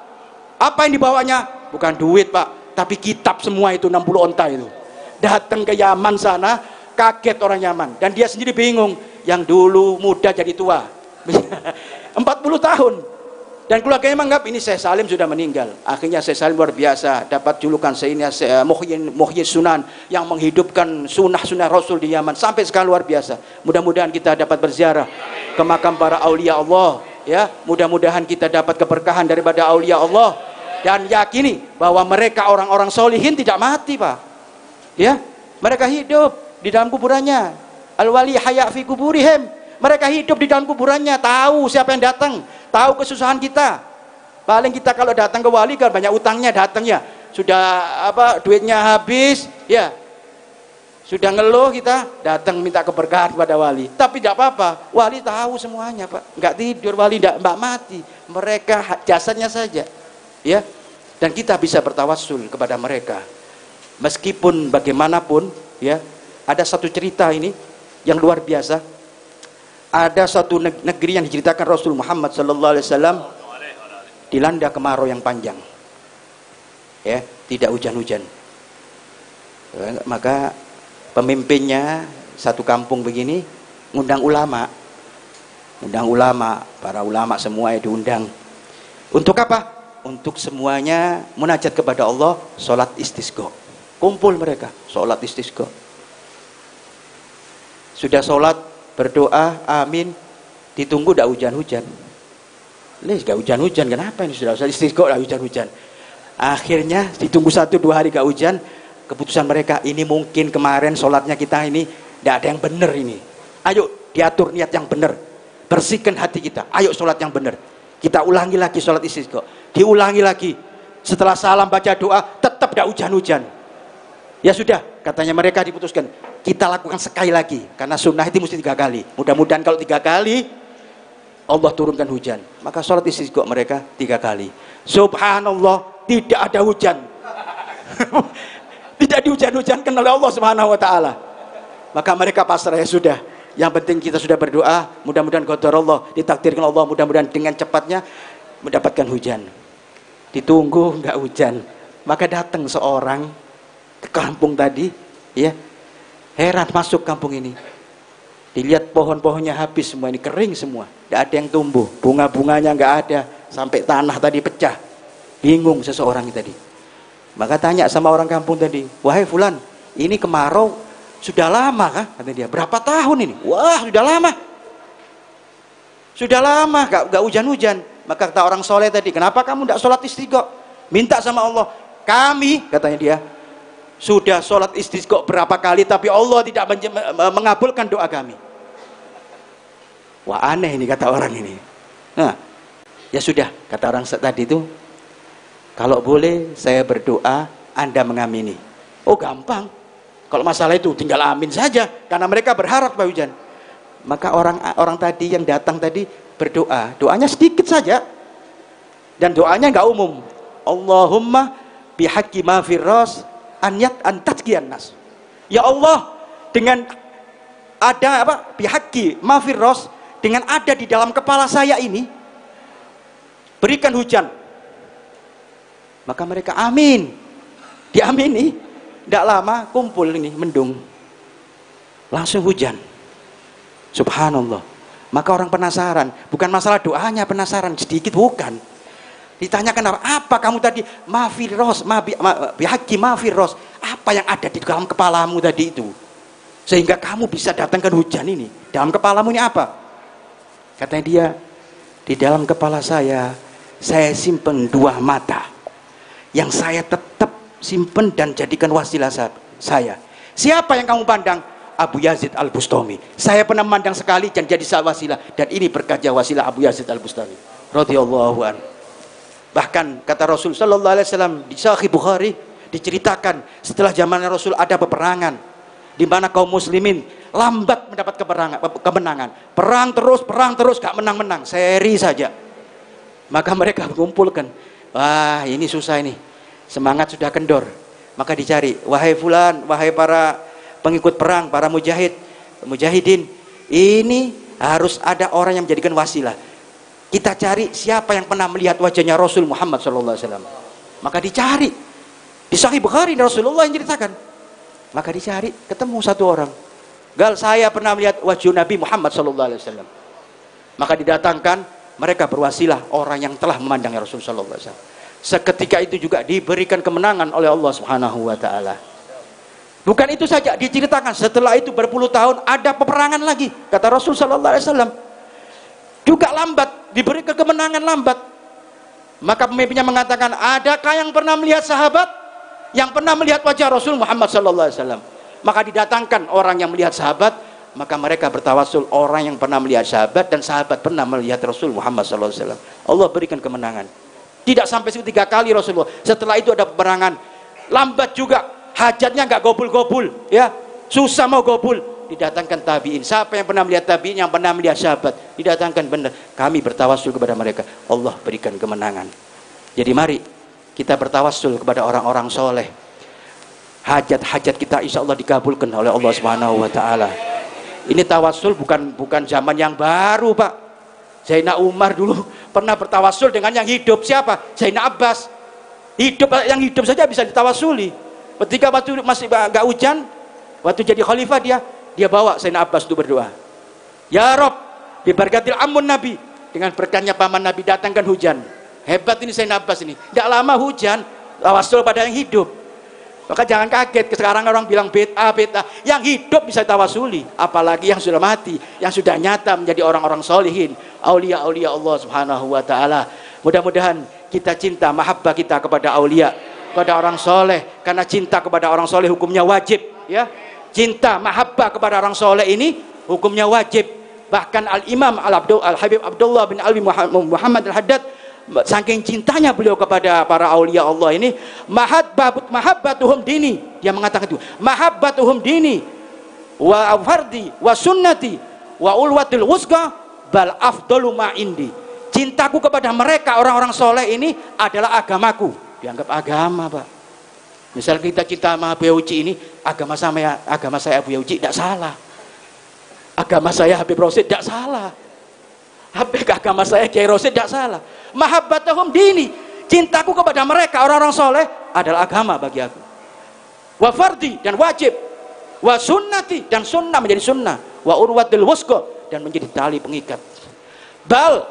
Apa yang dibawanya? Bukan duit, Pak, tapi kitab semua itu, 60 onta itu. Datang ke Yaman sana, kaget orang Yaman, dan dia sendiri bingung, yang dulu muda jadi tua. 40 tahun. Dan keluarganya menganggap ini Syekh Salim sudah meninggal. Akhirnya Syekh Salim luar biasa, dapat julukan Muhyi Sunan, yang menghidupkan sunnah-sunnah Rasul di Yaman. Sampai sekarang luar biasa. Mudah-mudahan kita dapat berziarah ke makam para aulia Allah, ya. Mudah-mudahan kita dapat keberkahan daripada aulia Allah. Dan yakini bahwa mereka orang-orang solihin tidak mati, Pak. Ya, mereka hidup di dalam kuburannya. Al-wali haya fi kuburihim. Mereka hidup di dalam kuburannya, tahu siapa yang datang, tahu kesusahan kita. Paling kita kalau datang ke wali kan banyak utangnya, datang ya, sudah apa, duitnya habis, ya. Sudah ngeluh kita, datang minta keberkahan kepada wali. Tapi tidak apa-apa, wali tahu semuanya, Pak. Enggak tidur wali, enggak mati. Mereka jasadnya saja. Ya, dan kita bisa bertawassul kepada mereka. Meskipun bagaimanapun, ya, ada satu cerita ini yang luar biasa. ada satu negeri yang diceritakan Rasul Muhammad sallallahu alaihi wasallam dilanda kemarau yang panjang. Ya, tidak hujan-hujan. Maka pemimpinnya satu kampung begini ngundang ulama. Undang ulama, para ulama semua diundang. Untuk apa? Untuk semuanya munajat kepada Allah, salat istisqa. Kumpul mereka, salat istisqa. Sudah salat, berdoa, amin, ditunggu tidak hujan-hujan. Gak hujan-hujan, kenapa ini sudah istisqa tidak hujan-hujan? Akhirnya ditunggu 1-2 hari gak hujan. Keputusan mereka, ini mungkin kemarin sholatnya kita ini tidak ada yang benar ini. Ayo diatur niat yang benar, bersihkan hati kita. Ayo sholat yang benar. Kita ulangi lagi sholat istisqa. Diulangi lagi. Setelah salam baca doa, tetap tidak hujan-hujan. Ya sudah, katanya mereka diputuskan. Kita lakukan sekali lagi, karena sunnah itu mesti 3 kali. Mudah-mudahan kalau 3 kali Allah turunkan hujan. Maka sholat istisqa mereka 3 kali. Subhanallah, tidak ada hujan. Tidak dihujan-hujankan oleh Allah Subhanahu wa taala. Maka mereka pasrah, ya sudah. Yang penting kita sudah berdoa, mudah-mudahan qadar Allah, ditakdirkan Allah, mudah-mudahan dengan cepatnya mendapatkan hujan. Ditunggu enggak hujan. Maka datang seorang ke kampung tadi, ya. Heran masuk kampung ini. Dilihat pohon-pohonnya habis semua, ini kering semua. Enggak ada yang tumbuh, bunga-bunganya enggak ada, sampai tanah tadi pecah. Bingung seseorang tadi. Maka tanya sama orang kampung tadi, wahai fulan, ini kemarau sudah lama kah? Kata dia, berapa tahun ini? Wah, sudah lama. Sudah lama, gak hujan-hujan. Maka kata orang soleh tadi, kenapa kamu tidak sholat istisqa? Minta sama Allah. Kami, katanya dia, sudah sholat istisqa berapa kali, tapi Allah tidak mengabulkan doa kami. Wah, aneh ini kata orang ini. Nah, ya sudah, kata orang tadi itu, kalau boleh saya berdoa, Anda mengamini. Oh gampang. Kalau masalah itu tinggal amin saja, karena mereka berharap Pak hujan. Maka orang tadi yang datang tadi berdoa, doanya sedikit saja, dan doanya nggak umum. Allahumma bihaqqi ma firras anyat antazkiyan nas. Ya Allah, dengan ada apa? Bihaqqi ma firras, dengan ada di dalam kepala saya ini, berikan hujan. Maka mereka amin, diamini. Tidak lama kumpul ini mendung, langsung hujan. Subhanallah. Maka orang penasaran, bukan masalah doanya penasaran sedikit, bukan. Ditanyakan apa kamu tadi? Mafiros, bihaqi mafiros. Apa yang ada di dalam kepalamu tadi itu, sehingga kamu bisa datangkan hujan ini? Dalam kepalamu ini apa? Katanya dia, di dalam kepala saya simpan 2 mata yang saya tetap simpen dan jadikan wasilah saya. Siapa yang kamu pandang? Abu Yazid Al-Bustami. Saya pernah memandang sekali dan jadi wasilah, dan ini berkat wasilah Abu Yazid Al-Bustami radhiyallahu anhu. Bahkan kata Rasul sallallahu alaihi wasallam di Sahih Bukhari, diceritakan setelah zaman Rasul ada peperangan di mana kaum muslimin lambat mendapat kemenangan. Perang terus gak menang-menang, seri saja. Maka mereka mengumpulkan, wah ini susah ini, semangat sudah kendor. Maka dicari, wahai fulan, wahai para pengikut perang, para mujahidin, ini harus ada orang yang menjadikan wasilah. Kita cari siapa yang pernah melihat wajahnya Rasul Muhammad SAW. Maka dicari, di Sahih Bukhari Rasulullah yang ceritakan. Maka dicari, ketemu satu orang. Gal, saya pernah melihat wajah Nabi Muhammad SAW. Maka didatangkan, mereka berwasilah orang yang telah memandang Rasulullah SAW. Seketika itu juga diberikan kemenangan oleh Allah Subhanahu wa taala. Bukan itu saja, diceritakan setelah itu berpuluh tahun ada peperangan lagi. Kata Rasul sallallahu alaihi wasallam, juga lambat, diberikan kemenangan lambat. Maka pemimpinnya mengatakan, adakah yang pernah melihat sahabat yang pernah melihat wajah Rasul Muhammad sallallahu alaihi wasallam? Maka didatangkan orang yang melihat sahabat, maka mereka bertawasul, orang yang pernah melihat sahabat dan sahabat pernah melihat Rasul Muhammad sallallahu alaihi wasallam. Allah berikan kemenangan. Tidak sampai 3 kali Rasulullah. Setelah itu ada peperangan. Lambat juga. Hajatnya nggak gobul-gobul. Ya. Susah mau gobul. Didatangkan tabi'in. Siapa yang pernah melihat tabi'in, yang pernah melihat sahabat? Didatangkan benar. Kami bertawasul kepada mereka. Allah berikan kemenangan. Jadi mari kita bertawasul kepada orang-orang soleh. Hajat-hajat kita insya Allah dikabulkan oleh Allah Subhanahu wa ta'ala. Ini tawasul bukan zaman yang baru, Pak. Zainal Umar dulu pernah bertawasul dengan yang hidup. Siapa? Zainal Abbas. Yang hidup saja bisa ditawasuli. Ketika waktu masih nggak hujan, waktu jadi khalifah dia bawa Zainal Abbas itu berdoa. Ya Rob, bibarakatil amun Nabi, dengan berkatnya paman Nabi datangkan hujan. Hebat ini Zainal Abbas ini. Tidak lama hujan, tawasul pada yang hidup. Maka jangan kaget sekarang orang bilang bid'ah. Yang hidup bisa tawasuli, apalagi yang sudah mati, yang sudah nyata menjadi orang-orang solihin, aulia-aulia Allah Subhanahu wa taala. Mudah-mudahan kita cinta mahabbah kita kepada aulia, kepada orang soleh, karena cinta kepada orang soleh hukumnya wajib, ya. Cinta mahabbah kepada orang soleh ini hukumnya wajib. Bahkan Al-Imam Al-Habib Abdullah bin Alwi Muhammad Al-Haddad, saking cintanya beliau kepada para aulia Allah ini, mahabbatuhum dini, dia mengatakan itu, mahabbatuhum dini wa fardi wa sunnati wa ulwatil wusqa bal afdalu ma indi. Cintaku kepada mereka orang-orang soleh ini adalah agamaku. Dianggap agama, Pak. Misal kita cinta sama Abu Uci ini, agama saya Abu Uci tidak salah, agama saya Habib Rosid tidak salah, agama saya Kiai Rosid tidak salah. Mahabbatahum dini, cintaku kepada mereka orang-orang soleh adalah agama bagi aku. Wa fardi, dan wajib. Wa sunnati, dan sunnah menjadi sunnah. Wa urwatil wusqa, dan menjadi tali pengikat. Bal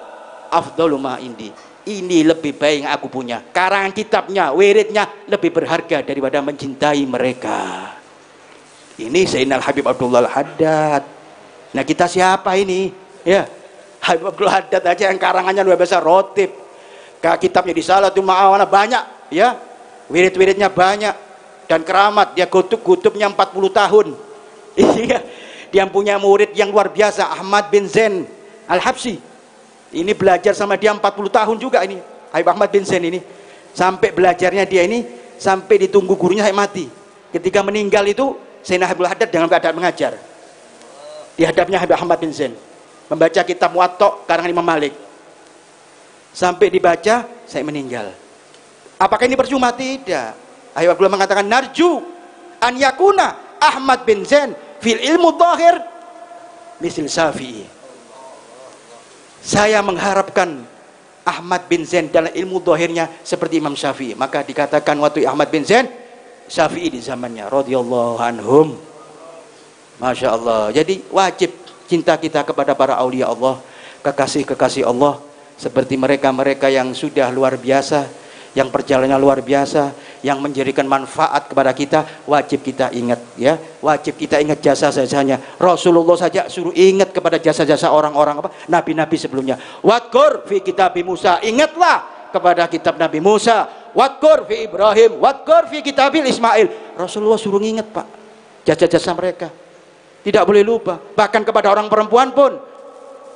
afdalu ma indi, ini lebih baik yang aku punya. Karangan kitabnya, wiridnya lebih berharga daripada mencintai mereka. Ini Zainal Habib Abdullah Al-Haddad. Nah, kita siapa ini? Ya, Habib Abdul Haddad aja yang karangannya luar biasa, rotib. Kitabnya di Salatul Ma'awana banyak, ya. Wirid-wiridnya banyak, dan keramat. Dia kutub-kutubnya 40 tahun. Iya. Dia punya murid yang luar biasa, Ahmad bin Zain Al-Habsyi. Ini belajar sama dia 40 tahun juga ini. Habib Ahmad bin Zain ini. Sampai belajarnya dia ini sampai ditunggu gurunya sampai mati. Ketika meninggal itu Zainal Habib Haddad dalam keadaan mengajar. Di hadapnya Habib Ahmad bin Zain membaca kitab Muwatta karangan Imam Malik. Sampai dibaca, saya meninggal. Apakah ini percuma? Tidak. Habib Abdullah mengatakan, narju an yakuna Ahmad bin Zain fil ilmu dhahir misil Syafi'i. Saya mengharapkan Ahmad bin Zain dalam ilmu dhahirnya seperti Imam Syafi'i. Maka dikatakan waktu Ahmad bin Zain, Syafi'i di zamannya, radhiyallahu anhum. Masya Allah. Jadi wajib cinta kita kepada para aulia Allah, kekasih-kekasih Allah, seperti mereka-mereka yang sudah luar biasa, yang perjalanannya luar biasa, yang menjadikan manfaat kepada kita. Wajib kita ingat, ya. Wajib kita ingat jasa-jasanya. Rasulullah saja suruh ingat kepada jasa-jasa orang-orang nabi-nabi sebelumnya. Wadkur fi kitab Musa, ingatlah kepada kitab Nabi Musa. Wadkur fi Ibrahim, wadkur fi kitabil Ismail. Rasulullah suruh ingat, Pak, jasa-jasa mereka. Tidak boleh lupa. Bahkan kepada orang perempuan pun.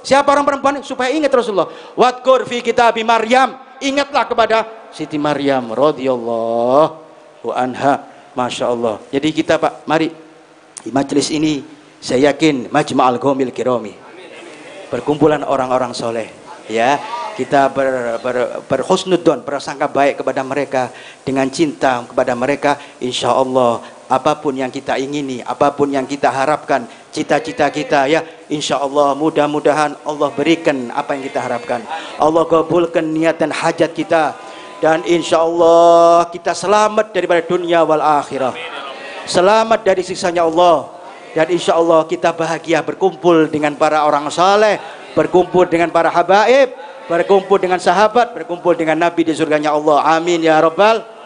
Siapa orang perempuan? Supaya ingat Rasulullah. Wadkur fi kitabi Maryam, ingatlah kepada Siti Maryam radhiyallahu anha. Masya Allah. Jadi kita, Pak, mari di majelis ini saya yakin Majma'al Qaumil Kirami, perkumpulan orang-orang soleh, ya. Kita berhusnudzon, bersangka baik kepada mereka, dengan cinta kepada mereka. Insya Allah apapun yang kita ingini, apapun yang kita harapkan, cita-cita kita, ya, insya Allah mudah-mudahan Allah berikan apa yang kita harapkan. Allah kabulkan niat dan hajat kita, dan insya Allah kita selamat daripada dunia wal akhirah, selamat dari siksanya Allah, dan insya Allah kita bahagia berkumpul dengan para orang saleh, berkumpul dengan para habaib, berkumpul dengan sahabat, berkumpul dengan Nabi di surganya Allah. Amin ya Rabbal.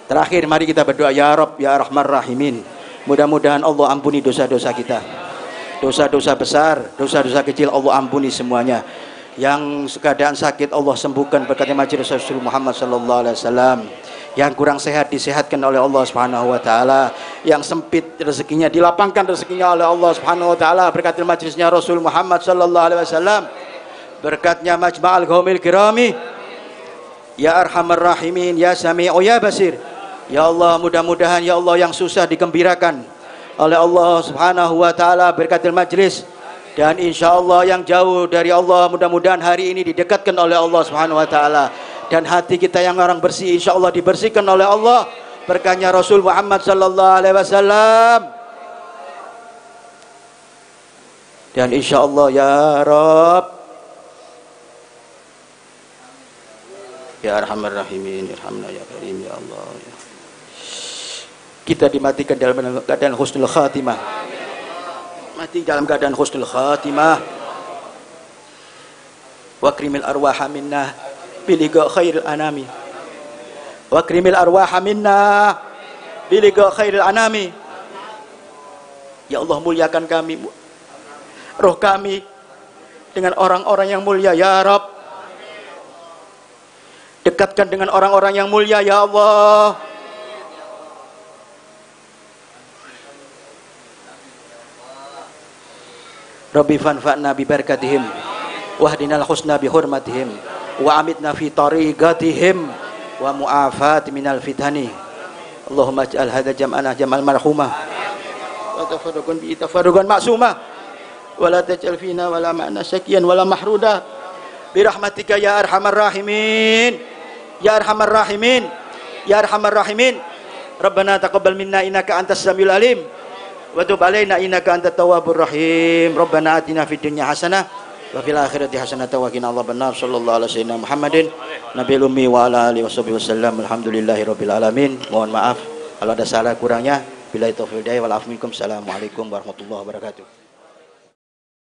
Terakhir mari kita berdoa, ya Rabb ya Rahman Rahimin. Mudah-mudahan Allah ampuni dosa-dosa kita, dosa-dosa besar, dosa-dosa kecil Allah ampuni semuanya. Yang keadaan sakit Allah sembuhkan berkat majelis Rasulullah Muhammad sallallahu alaihi wasallam. Yang kurang sehat disehatkan oleh Allah Subhanahu wa taala. Yang sempit rezekinya dilapangkan rezekinya oleh Allah Subhanahu wa taala berkat majelisnya Rasul Muhammad sallallahu alaihi wasallam. Berkatnya Majma'al Qaumil Kirami. Ya Arhamar Rahimin, ya Sami'u ya Basir. Ya Allah, mudah-mudahan ya Allah yang susah digembirakan oleh Allah Subhanahu wa taala berkatil majlis, dan insya Allah yang jauh dari Allah mudah-mudahan hari ini didekatkan oleh Allah Subhanahu wa taala, dan hati kita yang orang bersih insya Allah dibersihkan oleh Allah berkahnya Rasul Muhammad sallallahu alaihi wasallam. Dan insyaallah ya Rabb, ya Arhamar Rahimin, irhamna ya Karim ya Allah. Kita dimatikan dalam keadaan husnul khatimah. Mati dalam keadaan husnul khatimah. Wa krimil arwaha minna biliga khairil anami. Wa krimil arwaha minna biliga khairil anami. Ya Allah, muliakan kami, roh kami dengan orang-orang yang mulia ya Rabb. Dekatkan dengan orang-orang yang mulia ya Allah. Rabbi fanfa'na bi barakatihim wahdinal husna bi hurmatihim wa amitna fi tariqatihim wa mu'afat minal fitani. Allahumma ij'al hadza jam'ana jam'al marhumah wa tafarruqan bi tafarruqan ma'sumah wa la taj'al fina wa la ma'na syakiyan wa la mahruda bi rahmatika ya arhamar rahimin ya arhamar rahimin ya arhamar rahimin. Rabbana taqabbal minna innaka antas samiul alim wa tub alaina innaka antat tawwabur rahim. Rabbana atina fid dunya hasanah wa fil akhirati hasanah wa qina adzabannar. Sallallahu alaihi wasallam Muhammadin nabiyil ummi wa ala alihi wasallam. Alhamdulillahirabbil alamin. Mohon maaf kalau ada salah kurangnya. Billahi taufiq wal afwi minkum. Assalamualaikum warahmatullahi wabarakatuh.